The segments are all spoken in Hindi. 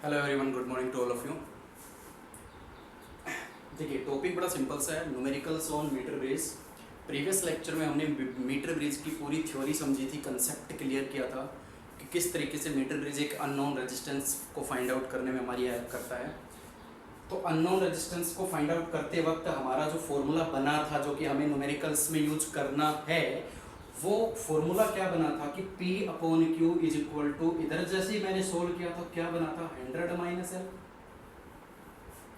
Hello everyone, good morning to all of you. देखिए, टॉपिक बड़ा सिंपल सा है, numericals on metre bridge. Previous lecture में हमने मीटर ब्रिज की पूरी थ्योरी समझी थी, कंसेप्ट क्लियर किया था कि किस तरीके से मीटर ब्रिज एक अननोन रेजिस्टेंस को फाइंड आउट करने में हमारी हेल्प करता है। तो अननोन रेजिस्टेंस को फाइंड आउट करते वक्त हमारा जो फॉर्मूला बना था, जो कि हमें न्यूमेरिकल्स में यूज करना है, वो फॉर्मूला क्या बना था कि P upon Q is equal to, इधर जैसे ही मैंने सोल्व किया था क्या बना था, 100 माइनस एल।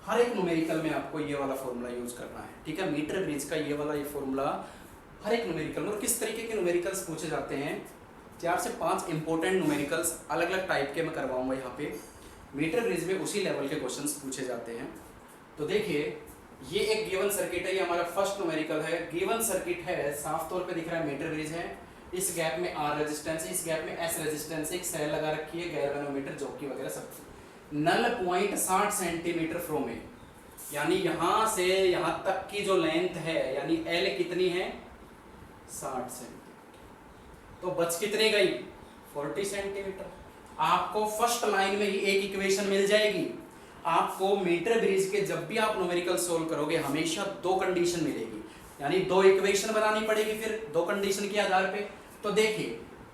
हर एक न्यूमेरिकल में आपको ये वाला फॉर्मूला यूज करना है, ठीक है। मीटर ब्रिज का ये वाला फॉर्मूला हर एक न्यूमेरिकल में। और किस तरीके के न्यूमेरिकल्स पूछे जाते हैं, 4 से 5 इंपॉर्टेंट न्यूमेरिकल्स अलग अलग टाइप के मैं करवाऊंगा यहाँ पे। मीटर ब्रिज में उसी लेवल के क्वेश्चंस पूछे जाते हैं। तो देखिए, ये एक गिवन सर्किट है, ये हमारा फर्स्ट न्यूमेरिकल है। गिवन सर्किट है, साफ तौर पे दिख रहा है मीटर ब्रिज है। इस गैप में R रेजिस्टेंस है, इस गैप में S रेजिस्टेंस है, एक सेल लगा रखी है, गैल्वेनोमीटर, जॉकी वगैरह सब। नल पॉइंट 60 सेंटीमीटर फ्रॉम ए, यानी यहाँ से यहाँ तक की जो लेंथ है, यानी L कितनी है, 60 सेंटीमीटर। तो बच कितनी गई, 40 सेंटीमीटर। आपको फर्स्ट लाइन में ही एक इक्वेशन मिल जाएगी। आपको मीटर ब्रिज के जब भी आप न्यूमेरिकल सोल्व करोगे, हमेशा 2 कंडीशन मिलेगी, यानी 2 इक्वेशन बनानी पड़ेगी फिर 2 कंडीशन के आधार पे। तो देखिए,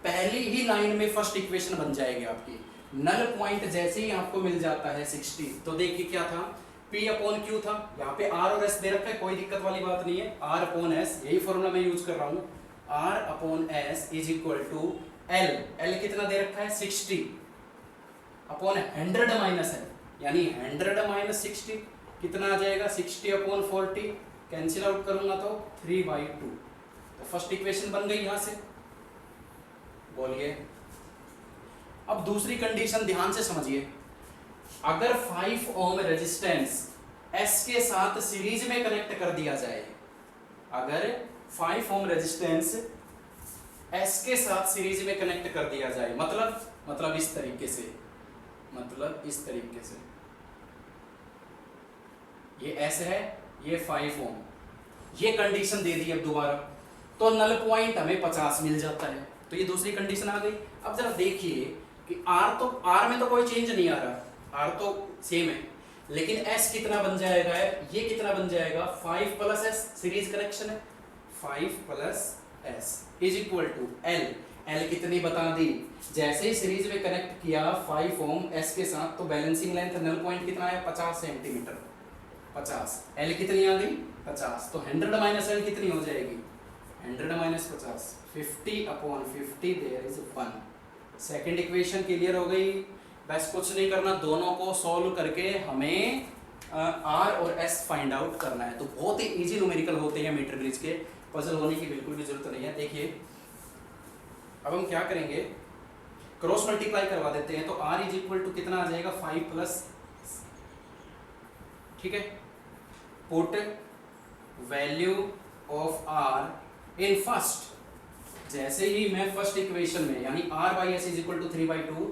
पहली ही लाइन में फर्स्ट इक्वेशन बन जाएगी आपकी। नल पॉइंट जैसे ही आपको मिल जाता है 60, तो देखिए क्या था, P अपॉन Q था, यहाँ पे R और S दे रखा है, कोई दिक्कत वाली बात नहीं है। R अपॉन S, यही फॉर्मूला मैं यूज कर रहा हूँ। R upon S is equal to L, L कितना दे रखा है, 60 अपॉन 100 माइनस L, यानी 100 माइनस 60 कितना आ जाएगा, 60 अपॉन 40, कैंसिल आउट करूंगा तो 3/2। तो फर्स्ट इक्वेशन बन गई यहां से। बोलिए, अब दूसरी कंडीशन ध्यान से समझिए। अगर 5 ओम रेजिस्टेंस S के साथ सीरीज में कनेक्ट कर दिया जाए, अगर 5 ओम रेजिस्टेंस S के साथ सीरीज में कनेक्ट कर दिया जाए, मतलब इस तरीके से, मतलब इस तरीके से, ये S है, ये 5 ओम, ये कंडीशन दे दी। अब दोबारा तो नल पॉइंट हमें 50 मिल जाता है। तो ये दूसरी कंडीशन आ गई। अब जरा देखिए कि R में तो कोई चेंज नहीं आ रहा, R तो सेम है, लेकिन S कितना बन जाएगा, ये कितना बन जाएगा, 5 प्लस S, सीरीज कनेक्शन है, 5 plus S is equal to L। L कितनी बता दी, जैसे ही सीरीज में कनेक्ट किया 5 ओम S के साथ, तो बैलेंसिंग लेंथ नल पॉइंट कितना है, 50 सेंटीमीटर, 50। L कितनी आ गई, 50। तो 100 माइनस L कितनी हो जाएगी, 100 minus 50, 50 upon 50, there is 1। Second equation clear हो गई। बस कुछ नहीं करना, दोनों को सॉल्व करके हमें R और S फाइंड आउट करना है। तो बहुत ही इजी न्यूमेरिकल होते हैं मीटर ब्रिज के, पजल होने की बिल्कुल भी जरूरत नहीं है। देखिए, अब हम क्या करेंगे, क्रॉस मल्टीप्लाई करवा देते हैं। तो R इज इक्वल टू कितना आ जाएगा, 5 प्लस, ठीक है। Put value of R in first, जैसे ही मैं फर्स्ट इक्वेशन में, यानी R by S is equal to 3/2,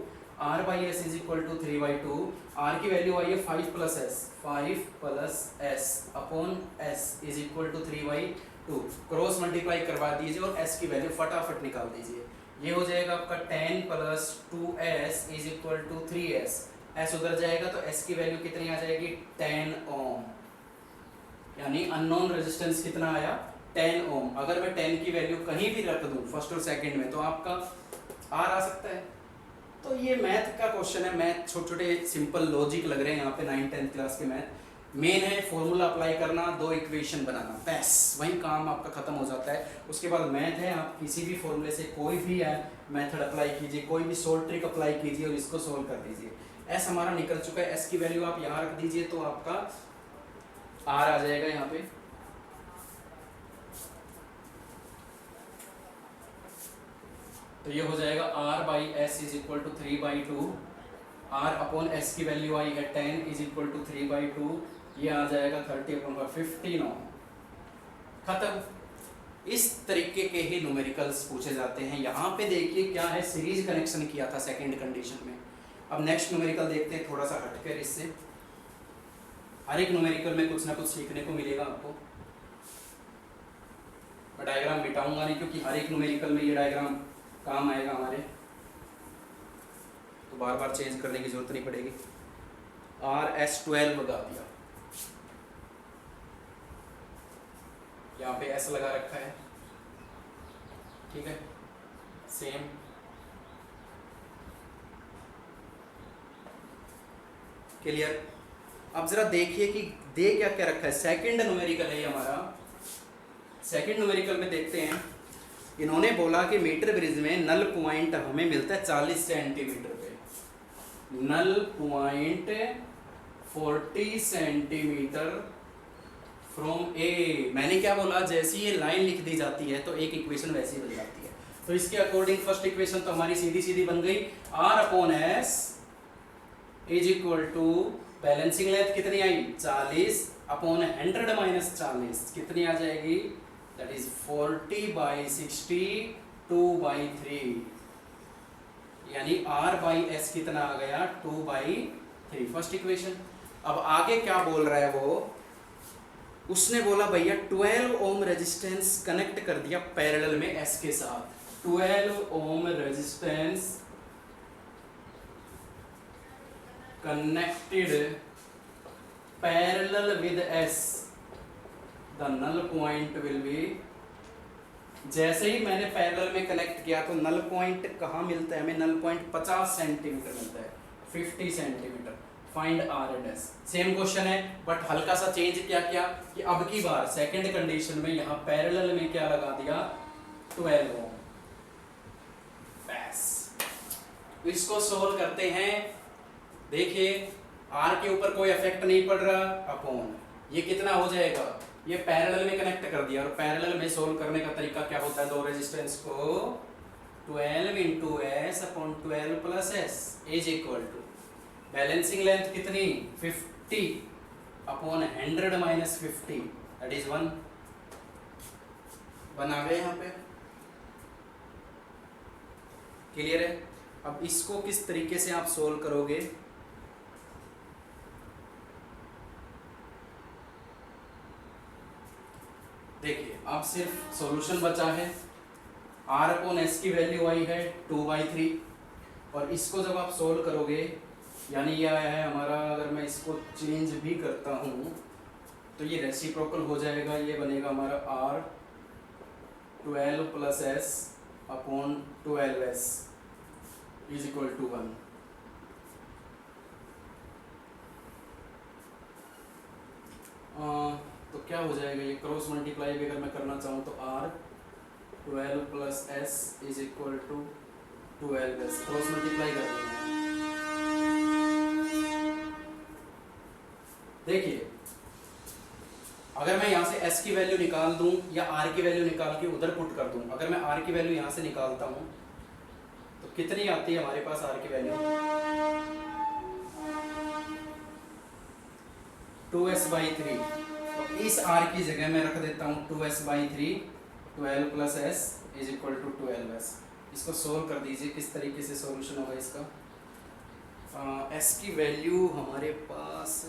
R by S is equal to 3/2, R की वैल्यू आई है 5 plus S, 5 plus S upon S is equal to 3/2। Cross multiply करवा दीजिए और S की वैल्यू फटाफट निकाल दीजिए। ये हो जाएगा आपका 10 plus 2S is equal to 3S। S उधर जाएगा तो S की वैल्यू कितनी आ जाएगी, 10 ओम, यानी अननोन रेजिस्टेंस कितना आया, 10 ओम। अगर मैं 10 की वैल्यू कहीं भी रख दूं फर्स्ट और सेकंड में, तो आपका R आ सकता है। तो ये मैथ का क्वेश्चन है। मैथ छोटे छोटे सिंपल लॉजिक लग रहे हैं यहाँ पे, 9th-10th क्लास के मैथ। मेन है फॉर्मूला अप्लाई करना, 2 इक्वेशन बनाना, बस वही काम आपका खत्म हो जाता है। उसके बाद मैथ है, आप किसी भी फॉर्मूले से कोई भी मेथड अप्लाई कीजिए, कोई भी शॉर्ट ट्रिक अप्लाई कीजिए और इसको सोल्व कर दीजिए। S हमारा निकल चुका है, S की वैल्यू आप यहाँ रख दीजिए तो आपका R आ जाएगा यहाँ पे। तो ये हो जाएगा R by S is equal to 3/2, R upon S की वैल्यू आई है 10 इज इक्वल टू 3/2, ये आ जाएगा 30 अपॉन 15 ओम। खत्म। इस तरीके के ही न्यूमेरिकल्स पूछे जाते हैं। यहाँ पे देखिए क्या है, सीरीज कनेक्शन किया था सेकंड कंडीशन में। अब नेक्स्ट न्यूमेरिकल देखते हैं, थोड़ा सा हटकर इससे। हर एक न्यूमेरिकल में कुछ ना कुछ सीखने को मिलेगा आपको। मैं डायग्राम मिटाऊंगा नहीं, क्योंकि हर एक न्यूमेरिकल में ये डायग्राम काम आएगा हमारे, तो बार बार चेंज करने की जरूरत नहीं पड़ेगी। RS12 लगा दिया, यहाँ पे S लगा रखा है, ठीक है, सेम। क्लियर। अब जरा देखिए कि दे क्या क्या रखा है। सेकंड न्यूमेरिकल है हमारा। सेकंड न्यूमेरिकल में देखते हैं, इन्होंने बोला कि मीटर ब्रिज में नल पॉइंट हमें मिलता है 40 सेंटीमीटर पे, नल पॉइंट 40 सेंटीमीटर फ्रॉम ए। मैंने क्या बोला, जैसी ये लाइन लिख दी जाती है तो एक इक्वेशन वैसी बन जाती है। तो इसके अकॉर्डिंग फर्स्ट इक्वेशन तो हमारी सीधी सीधी बन गई, R/S is equal to balancing length कितनी आई 40/100 माइनस 40 कितनी आ जाएगी, दैट इज 40/60 2/3, यानी R/S कितना आ गया 2/3, फर्स्ट इक्वेशन। अब आगे क्या बोल रहा है वो, उसने बोला भैया 12 ओम रेजिस्टेंस कनेक्ट कर दिया पैरेलल में S के साथ, 12 ohm resistance connected parallel with S, the null point will be। जैसे ही मैंने पैरेलल में कनेक्ट किया तो नल पॉइंट कहाँ मिलता है हमें, नल पॉइंट 50 सेंटीमीटर मिलता है, 50 centimetre. Find R and S। Same question है बट हल्का सा चेंज क्या किया कि अब की बार सेकंड कंडीशन में यहाँ पैरेलल में क्या लगा दिया 12 ओम। बस इसको सोल्व करते हैं। देखिए R के ऊपर कोई इफेक्ट नहीं पड़ रहा, अपॉन ये कितना हो जाएगा, ये पैरेलल में कनेक्ट कर दिया। और पैरेलल में सोल्व करने का तरीका क्या होता है, दो रेजिस्टेंस को 12 into S upon 12 plus S is equal to balancing length कितनी 50 अपॉन 100 माइनस 50 दैट इज 1 आ गए यहाँ पे। क्लियर है। अब इसको किस तरीके से आप सोल्व करोगे, देखिए अब सिर्फ सॉल्यूशन बचा है। R/S की वैल्यू आई है 2/3 और इसको जब आप सोल्व करोगे, यानी यह है हमारा, अगर मैं इसको चेंज भी करता हूँ तो ये रेसिप्रोकल हो जाएगा, ये बनेगा हमारा R12 plus S upon 12S is equal to 1। तो क्या हो जाएगा, ये क्रॉस मल्टीप्लाई भी अगर मैं करना चाहूँ तो R12 plus S is equal to 12S, cross multiply कर देंगे। देखिए अगर मैं यहाँ से S की वैल्यू निकाल दूं या R की वैल्यू निकाल के उधर पुट कर दूं, अगर मैं R की वैल्यू यहाँ से निकालता हूँ तो कितनी आती है हमारे पास R की वैल्यू 2S/3। तो इस R की जगह मैं रख देता हूँ 2S/3, 12 plus S is equal to 12S। इसको सोल्व कर दीजिए, किस तरीके से सॉल्यूशन होगा इसका। S की वैल्यू हमारे पास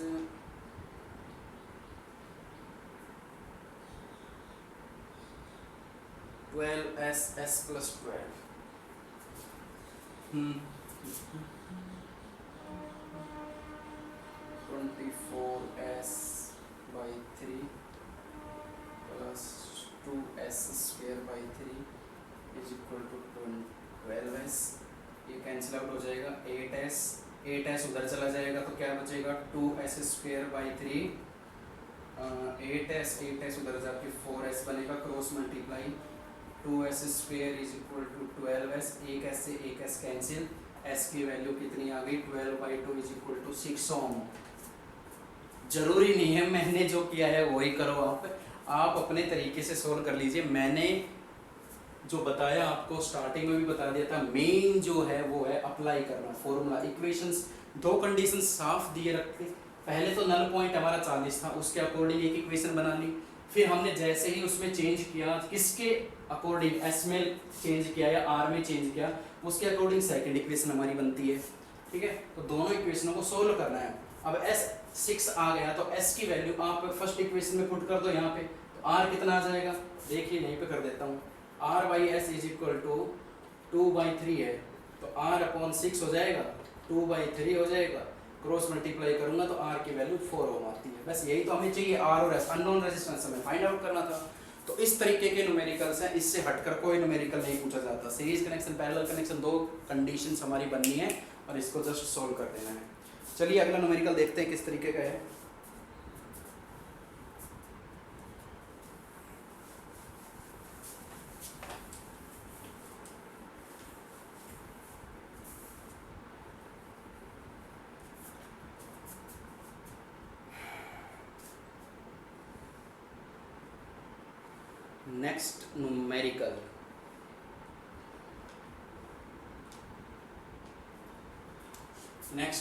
12S S plus 12 24S/3 plus 2S²/3 is equal to 12S। ये कैंसिल आउट हो जाएगा, 8S उधर चला जाएगा तो क्या बचेगा 2S²/3, 8S उधर जाके 4S बनेगा, cross multiply 2S² is equal to 12S, एक S से एक S कैंसिल, S की वैल्यू कितनी आ गई 12/2 इज इक्वल टू 6 ओम। जरूरी नहीं है मैंने जो किया है वही करो, आप अपने तरीके से सोल्व कर लीजिए। मैंने जो बताया आपको स्टार्टिंग में भी बता दिया था, मेन जो है वो है अप्लाई करना फॉर्मूला। इक्वेशंस दो कंडीशन साफ दिए रखते, पहले तो नल पॉइंट हमारा 40 था, उसके अकॉर्डिंग एक इक्वेशन बना ली, फिर हमने जैसे ही उसमें चेंज किया, किसके अकॉर्डिंग S में चेंज किया या R में चेंज किया, उसके अकॉर्डिंग सेकंड इक्वेशन हमारी बनती है। ठीक है, तो दोनों इक्वेशनों को सोल्व करना है। अब S6 आ गया तो S की वैल्यू आप फर्स्ट इक्वेशन में पुट कर दो यहाँ पे, तो R कितना आ जाएगा, देखिए यहीं पे कर देता हूँ, R/S इज इक्वल टू 2/3 है तो R/6 हो जाएगा, 2/3 हो जाएगा, क्रॉस मल्टीप्लाई करूंगा तो आर की वैल्यू 4 ओम आती है। बस यही तो हमें चाहिए, आर और एस अननोन रेजिस्टेंस हमें फाइंड आउट करना था। तो इस तरीके के न्यूमेरिकल्स हैं, इससे हटकर कोई न्यूमेरिकल नहीं पूछा जाता। सीरीज कनेक्शन, पैरेलल कनेक्शन, दो कंडीशंस हमारी बननी है और इसको जस्ट सॉल्व कर देना है। चलिए अगला न्यूमेरिकल देखते हैं किस तरीके का है। नेक्स्ट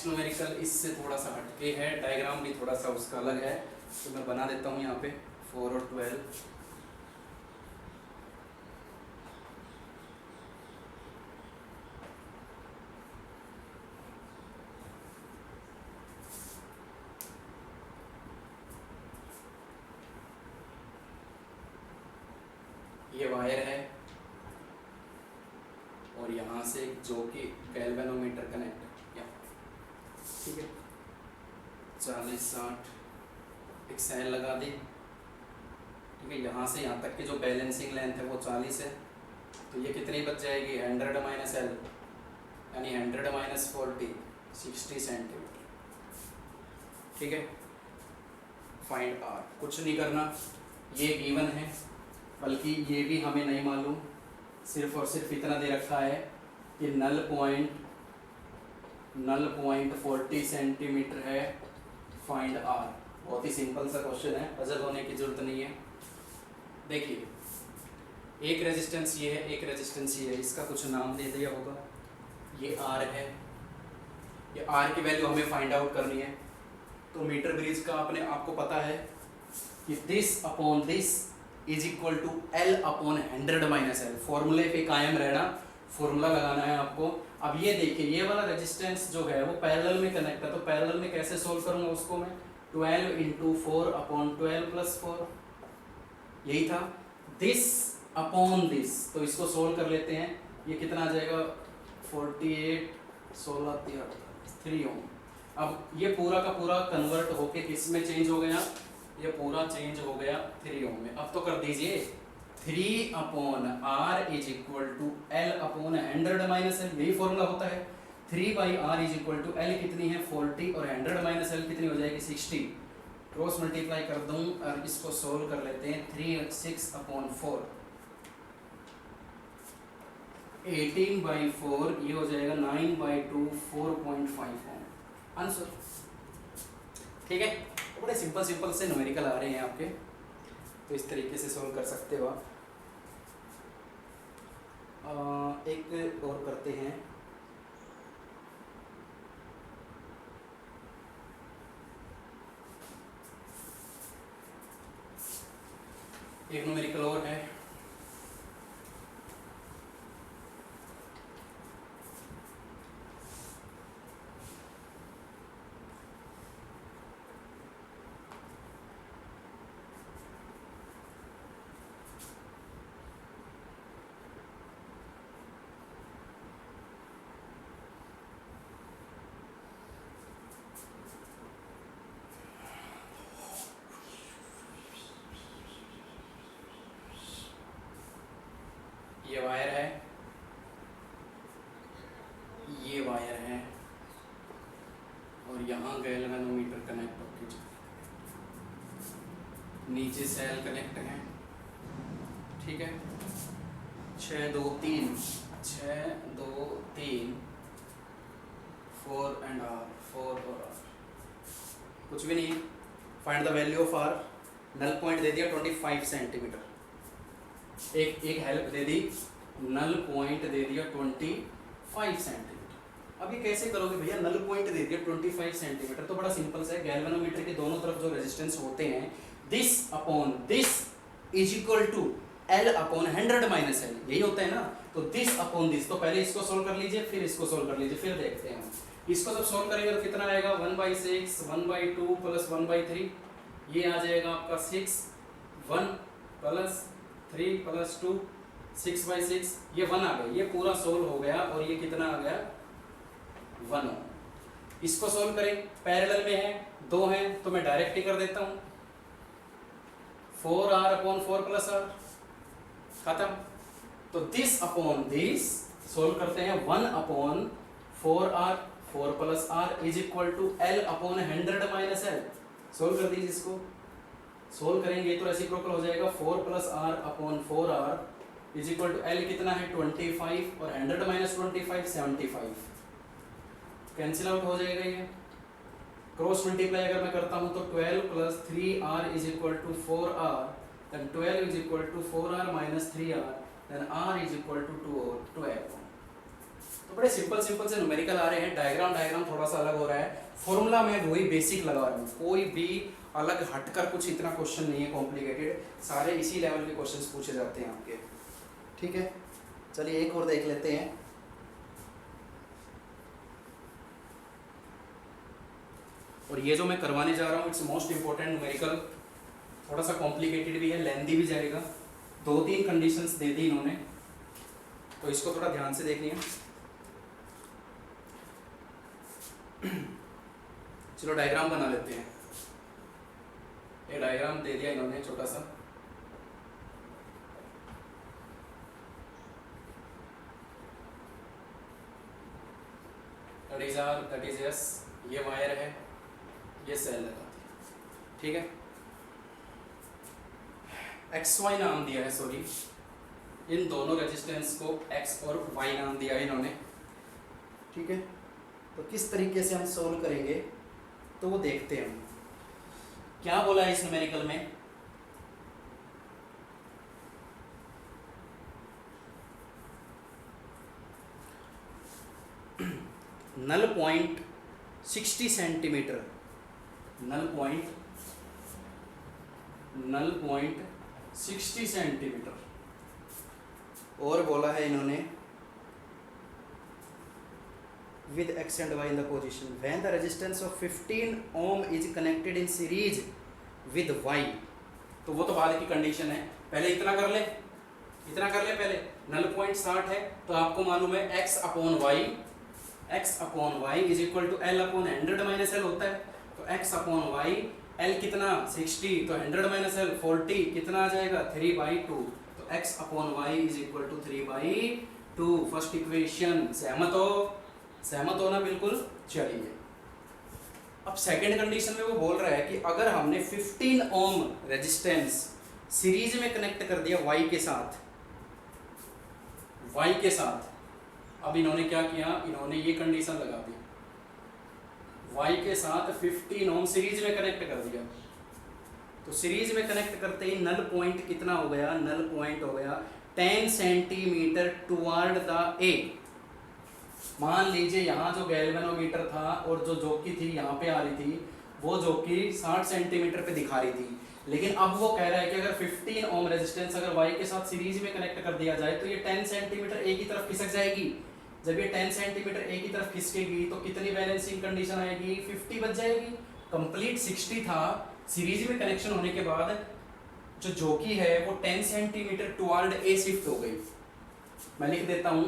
न्यूमेरिकल इससे थोड़ा सा हटके है, डायग्राम भी थोड़ा सा उसका अलग है, तो मैं बना देता हूँ यहाँ पे 4 और 12। ये वायर है और यहाँ से जो कि गैल्वेनोमीटर कनेक्ट है, ठीक है, 40-60 एक सेल लगा दी, ठीक है। यहाँ से यहाँ तक की जो बैलेंसिंग लेंथ है वो 40 है, तो ये कितनी बच जाएगी 100 माइनस एल, यानी 100 माइनस 40, 60 सेंटीमीटर, ठीक है। फाइंड आर, कुछ नहीं करना, ये गिवन है, बल्कि ये भी हमें नहीं मालूम, सिर्फ और सिर्फ इतना दे रखा है कि नल पॉइंट 40 सेंटीमीटर है, फाइंड आर। बहुत ही सिंपल सा क्वेश्चन है, पजल होने की जरूरत नहीं है। देखिए एक रेजिस्टेंस ये है, एक रेजिस्टेंस ये है, इसका कुछ नाम दे दिया होगा, ये आर है, ये आर की वैल्यू हमें फाइंड आउट करनी है। तो मीटर ब्रिज का आपको पता है कि this upon this is equal to L upon 100 minus L, फॉर्मूले पे कायम रहना, फॉर्मूला लगाना है आपको। अब ये देखिए ये वाला रेजिस्टेंस जो है वो पैरेलल में कनेक्ट है, तो पैरेलल में कैसे सोल्व करूंगा उसको मैं, 12 इंटू 4 अपॉन 12 प्लस 4, यही था। दिस अपॉन दिस, तो इसको सोल्व कर लेते हैं, ये कितना आ जाएगा 48, 16, 3 ओम। अब ये पूरा का पूरा कन्वर्ट होके किस में चेंज हो गया, ये पूरा चेंज हो गया 3 ओम में। अब तो कर दीजिए 3 upon R is equal to L upon 100 minus L, यही फॉर्मूला होता है। 3 by R is equal to L कितनी है 40 और 100 माइनस एल कितनी हो जाएगी 60। क्रॉस मल्टीप्लाई कर दूं और इसको सोल्व कर लेते हैं। 3 6 अपॉन 4, 18/4, ये हो जाएगा 9/2, 4.5 ओम आंसर, ठीक है। बड़े सिंपल से न्यूमेरिकल आ रहे हैं आपके, तो इस तरीके से सोल्व कर सकते हो आप। एक और करते हैं, एक न्यूमेरिकल और है। ये वायर है, ये वायर है, और यहाँ गैल्वेनोमीटर कनेक्ट होके नीचे सेल कनेक्ट है, ठीक है। 6 2 3 4 एंड आर, 4 और आर, कुछ भी नहीं। Find the value of R, null point दे दिया 25 सेंटीमीटर, एक हेल्प दे दी, नल पॉइंट दे दिया 25 सेंटीमीटर। अब ये कैसे करोगे भैया, नल पॉइंट दे दिया 25 सेंटीमीटर, तो बड़ा सिंपल सा है। गैल्वेनोमीटर के दोनों तरफ जो रेजिस्टेंस होते हैं, this upon this is equal to L upon 100 minus L, यही होता है ना। तो दिस अपॉन दिस, तो पहले इसको सोल्व कर लीजिए, फिर इसको सोल्व कर लीजिए, फिर देखते हैं हम इसको। जब सोल्व करेंगे तो कितना आएगा 1/6, 1/2 प्लस 1/3, ये आ जाएगा आपका 6, 1 प्लस 3 प्लस 2, 6/6, ये 1 आ गया। ये पूरा सोल्व हो गया और ये कितना आ गया 1 ओम। इसको सोल्व करें, पैरेलल में है, 2 हैं तो मैं डायरेक्ट ही कर देता हूँ, 4r/4 + r खत्म। तो दिस अपॉन दिस सोल्व करते हैं, 1/4r 4 + r is equal to L/100 - L। Solve कर दीजिए, इसको सोल्व करेंगे तो रेसिप्रोकल हो जाएगा, 4 + r/4r is equal to L कितना है 25 और 100 - 25 75, कैंसिल आउट हो जाएगा ये। क्रॉस मल्टीप्लाई अगर मैं करता हूँ तो 12 + 3r is equal to 4r, then 12 is equal to 4r - 3r, then r is equal to 12। तो बड़े सिंपल से न्यूमेरिकल आ रहे हैं, डायग्राम थोड़ा सा अलग हो रहा है, फॉर्मूला में वही बेसिक लगा रहा हूँ, कोई भी अलग हटकर कुछ इतना क्वेश्चन नहीं है कॉम्प्लिकेटेड, सारे इसी लेवल के क्वेश्चंस पूछे जाते हैं आपके। ठीक है, चलिए एक और देख लेते हैं। और ये जो मैं करवाने जा रहा हूँ इट्स मोस्ट इंपॉर्टेंट न्यूमेरिकल, थोड़ा सा कॉम्प्लिकेटेड भी है, लेंथी भी जाएगा, 2-3 कंडीशंस दे दी इन्होंने, तो इसको थोड़ा ध्यान से देखिए। चलो डायग्राम बना लेते हैं, ये डायग्राम दे दिया इन्होंने छोटा सा, that is R, that is S, ये वायर है, ये सेल लगा, ठीक है। XY नाम दिया है, सॉरी, इन दोनों रेजिस्टेंस को X और Y नाम दिया है इन्होंने, ठीक है। तो किस तरीके से हम सोल्व करेंगे तो वो देखते हैं। क्या बोला है इस न्यूमेरिकल में, null point 60 centimetre, null point 60 centimetre, और बोला है इन्होंने with X and Y in the position when the resistance of 15 ohm is connected in series with Y। तो वो तो बाद की कंडीशन है, पहले इतना कर ले पहले, नल पॉइंट 60 है तो आपको मालूम है x/y is equal to L/100 - L होता है, तो x/y L कितना 60, तो 100 - L 40 कितना आ जाएगा 3/2, तो x/y is equal to 3/2। First equation सहमत हो ना, बिल्कुल। चलिए अब सेकंड कंडीशन में वो बोल रहा है कि अगर हमने 15 ओम रेजिस्टेंस सीरीज में कनेक्ट कर दिया Y के साथ, अब इन्होंने क्या किया, इन्होंने ये कंडीशन लगा दी, Y के साथ 15 ओम सीरीज में कनेक्ट कर दिया, तो सीरीज में कनेक्ट करते ही नल पॉइंट कितना हो गया, नल पॉइंट हो गया 10 सेंटीमीटर टुवर्ड द A। मान लीजिए यहाँ जो गैल्वेनोमीटर था और जो जोकी थी यहाँ पे आ रही थी, वो जोकी 60 सेंटीमीटर पे दिखा रही थी, लेकिन अब वो कह रहा है कि अगर 15 ओम रेजिस्टेंस अगर Y के साथ सीरीज में कनेक्ट कर दिया जाए तो ये 10 सेंटीमीटर A की तरफ खिसक जाएगी। जब ये 10 सेंटीमीटर A की तरफ खिसकेगी तो कितनी बैलेंसिंग कंडीशन आएगी, 50 बच जाएगी। कंप्लीट 60 था, सीरीज में कनेक्शन होने के बाद जो जोकी है वो 10 सेंटीमीटर टुवर्ड A शिफ्ट हो गई। मैं लिख देता हूँ,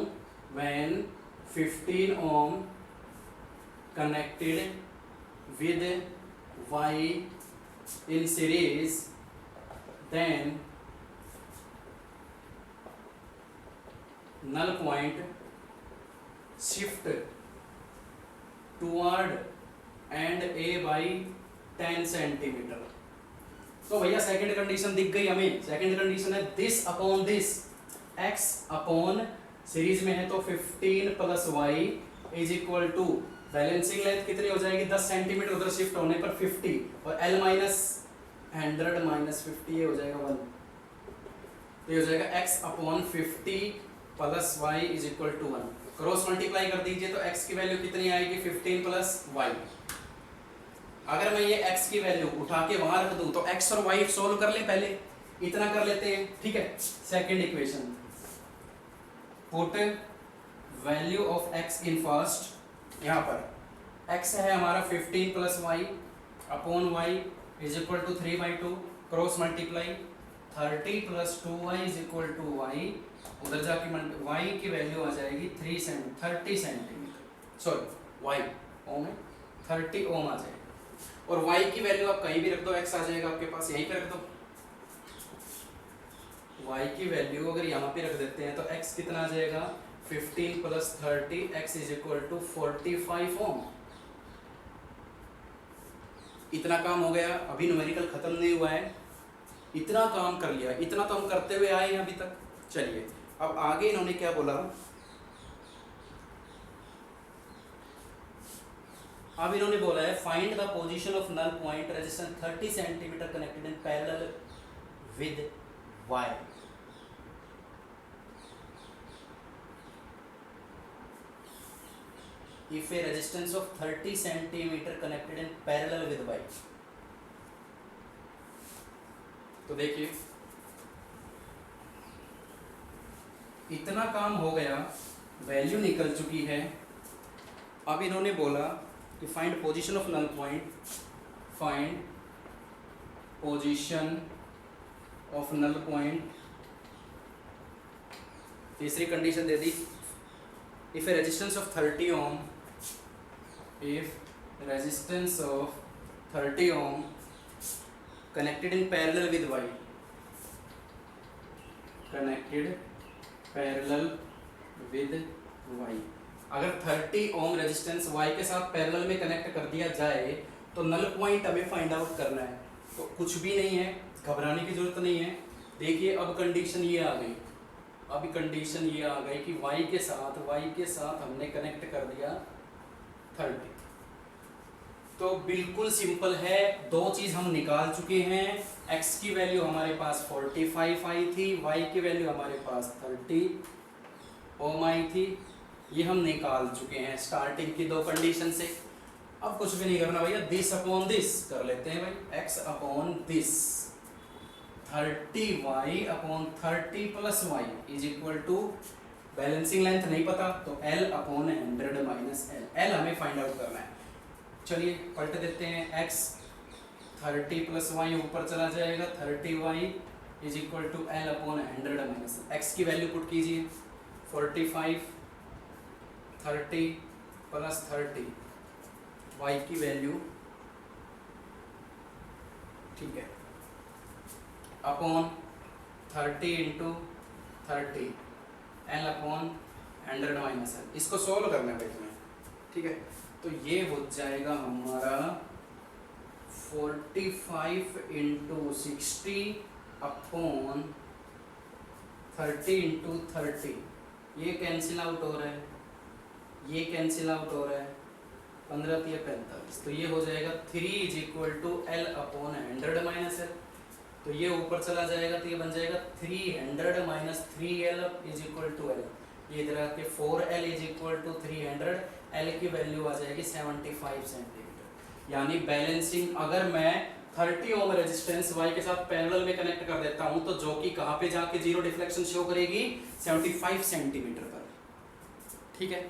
when 15 ohm connected with Y in series, then null point shift toward and A by 10 centimetre. तो भैया सेकंड कंडीशन दिख गई हमें, सेकंड कंडीशन है this upon this, x upon series में है तो 15 + y is equal to balancing length कितनी हो जाएगी 10 सेंटीमीटर, उधर शिफ्ट होने पर 50, और L - 100 - 50 ये हो जाएगा 1, तो ये हो जाएगा x upon 50 + y is equal to 1। Cross multiply कर दीजिए तो x की वैल्यू कितनी आएगी 15 + y। अगर मैं ये x की वैल्यू उठा के वहां रख दूं तो x और y सोल्व कर ले, पहले इतना कर लेते हैं, ठीक है। Second equation, put value of x in first, यहाँ पर x है हमारा 15 + y upon y is equal to 3/2, cross multiply 30 + 2y is equal to y, उधर जाके y की वैल्यू आ जाएगी 30 सेंटीमीटर, सॉरी y ओम है 30 ओम आ जाएगा। और y की वैल्यू आप कहीं भी रख दो, x आ जाएगा आपके पास, यहीं पे रख दो। y की वैल्यू अगर यहाँ पे रख देते हैं तो x कितना आ जाएगा, 15 + 30 x = 45 ओम। इतना काम हो गया, अभी न्यूमेरिकल खत्म नहीं हुआ है, इतना काम कर लिया, इतना तो हम करते हुए आए हैं अभी तक। चलिए अब आगे इन्होंने क्या बोला, अब इन्होंने बोला है find the position of null point resistance 30 centimetre connected in parallel with y। if a resistance of 30 centimeter connected in parallel with y। तो देखिए इतना काम हो गया, वैल्यू निकल चुकी है। अब इन्होंने बोला कि find position of null point, find position of null point. तीसरी कंडीशन दे दी, if a resistance of 30 ohm, if resistance of 30 ohm connected in parallel with y, connected parallel with y, अगर 30 ओम रेजिस्टेंस y के साथ पैरेलल में कनेक्ट कर दिया जाए तो नल पॉइंट हमें फाइंड आउट करना है। तो कुछ भी नहीं है, घबराने की जरूरत नहीं है। देखिए अब कंडीशन ये आ गई, अब कंडीशन ये आ गई कि y के साथ हमने कनेक्ट कर दिया 30। तो बिल्कुल सिंपल है, दो चीज हम निकाल चुके हैं। x की वैल्यू हमारे पास 45 आई थी, y की वैल्यू हमारे पास 30 ओम आई थी, ये हम निकाल चुके हैं स्टार्टिंग की दो कंडीशन से। अब कुछ भी नहीं करना भैया, दिस अपॉन दिस कर लेते हैं भाई, x upon this 30y upon 30 + y is equal to, balancing length नहीं पता तो L upon 100 minus L, L हमें फाइंड आउट करना है। चलिए पलट देते हैं, x 30 + y ऊपर चला जाएगा, 30y is equal to L upon 100 minus x की वैल्यू पुट कीजिए, 45 30 + 30 y की वैल्यू, ठीक है, upon 30 × 30 L upon 100 minus L। इसको सोल्व करना है भाई तुम्हें, ठीक है। तो ये हो जाएगा हमारा 45 × 60 अपॉन 30 × 30, ये कैंसिल आउट हो रहा है, ये कैंसिल आउट हो रहा है, 15 × 45, तो ये हो जाएगा 3 is equal to L upon 100 minus L। तो ये ऊपर चला जाएगा तो ये बन जाएगा 300 minus 3L is equal to L। ये इधर आके 4L is equal to 300, L की वैल्यू आ जाएगी 75 सेंटीमीटर। यानी बैलेंसिंग, अगर मैं 30 ओम रेजिस्टेंस y के साथ पैरेलल में कनेक्ट कर देता हूं तो जो कि कहाँ पे जाके जीरो डिफ्लेक्शन शो करेगी, 75 सेंटीमीटर पर, ठीक है।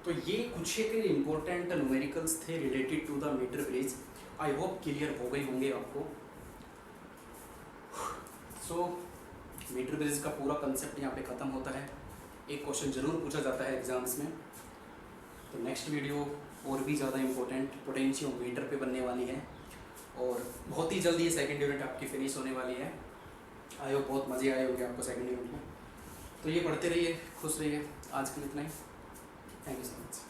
तो ये कुछ एक इम्पोर्टेंट न्यूमेरिकल्स थे related to the metre bridge. I hope clear हो गए होंगे आपको। सो मीटर ब्रिज का पूरा कंसेप्ट यहाँ पे ख़त्म होता है। एक क्वेश्चन जरूर पूछा जाता है एग्जाम्स में, तो नेक्स्ट वीडियो और भी ज़्यादा इम्पोर्टेंट पोटेंशियोमीटर पे बनने वाली है और बहुत ही जल्दी ये सेकंड यूनिट आपकी फिनिश होने वाली है। आई होप बहुत मज़े आए होंगे आपको सेकंड यूनिट में। तो ये पढ़ते रहिए, खुश रहिए। आज के लिए इतना ही, थैंक यू सो मच।